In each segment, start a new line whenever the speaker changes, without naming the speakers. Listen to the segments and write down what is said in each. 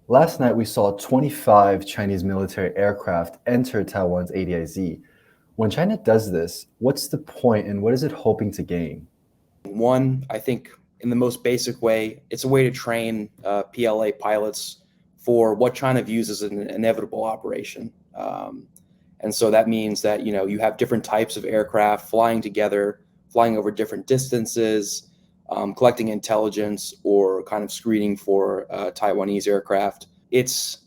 Last night, we saw 25 Chinese military aircraft enter Taiwan's ADIZ. When China does this, what's the point and what is it hoping to gain?
One, I think in the most basic way, it's a way to train PLA pilots for what China views as an inevitable operation. And so that means that, you have different types of aircraft flying together, flying over different distances, collecting intelligence or kind of screening for Taiwanese aircraft. It's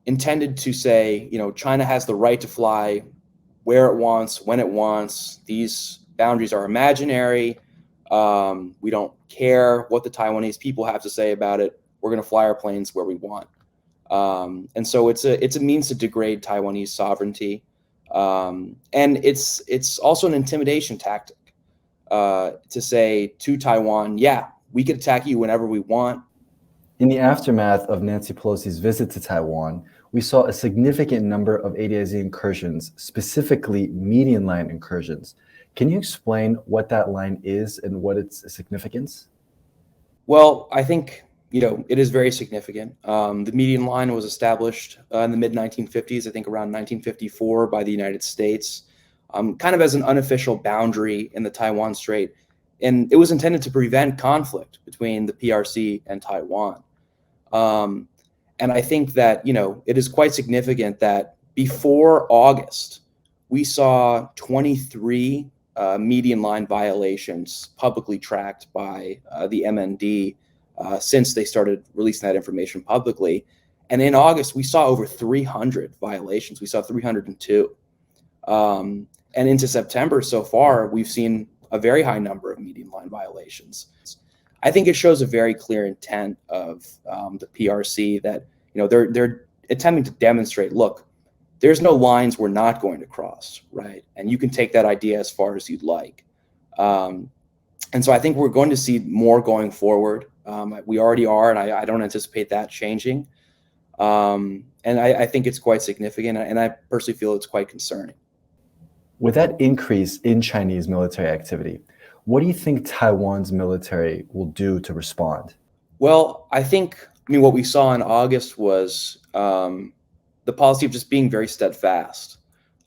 intended to say, China has the right to fly where it wants, when it wants. These boundaries are imaginary. We don't care what the Taiwanese people have to say about it. We're going to fly our planes where we want. And so it's a means to degrade Taiwanese sovereignty. And it's also an intimidation tactic to say to Taiwan, yeah, we could attack you whenever we want.
In the aftermath of Nancy Pelosi's visit to Taiwan, we saw a significant number of ADIZ incursions, specifically median line incursions. Can you explain what that line is and what its significance?
Well, I think, it is very significant. The median line was established in the mid-1950s, I think around 1954 by the United States, kind of as an unofficial boundary in the Taiwan Strait. And it was intended to prevent conflict between the PRC and Taiwan. And I think that, it is quite significant that before August, we saw 23 median line violations publicly tracked by the MND since they started releasing that information publicly. And in August, we saw over 300 violations. We saw 302. And into September so far, we've seen a very high number of median line violations. I think it shows a very clear intent of the PRC that, they're attempting to demonstrate, look, there's no lines we're not going to cross, right? And you can take that idea as far as you'd like. And so I think we're going to see more going forward. We already are, and I don't anticipate that changing. And I think it's quite significant, and I personally feel it's quite concerning.
With that increase in Chinese military activity, what do you think Taiwan's military will do to respond?
Well, I mean, what we saw in August was the policy of just being very steadfast,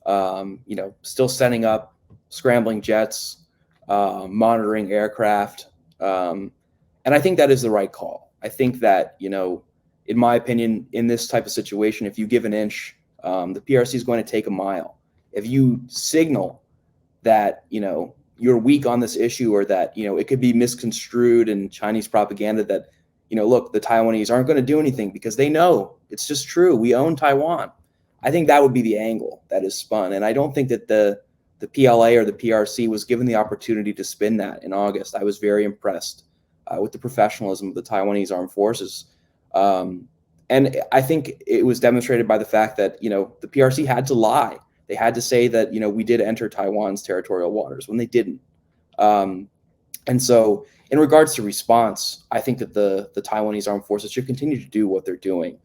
still setting up scrambling jets, monitoring aircraft. And I think that is the right call. I think that, in my opinion, in this type of situation, if you give an inch, the PRC is going to take a mile. If you signal that, you're weak on this issue, or that, it could be misconstrued in Chinese propaganda that, look, the Taiwanese aren't going to do anything because they know it's just true. We own Taiwan. I think that would be the angle that is spun. And I don't think that the PLA or the PRC was given the opportunity to spin that in August. I was very impressed with the professionalism of the Taiwanese armed forces. And I think it was demonstrated by the fact that, the PRC had to lie. They had to say that, we did enter Taiwan's territorial waters when they didn't. And so in regards to response, I think that the Taiwanese armed forces should continue to do what they're doing.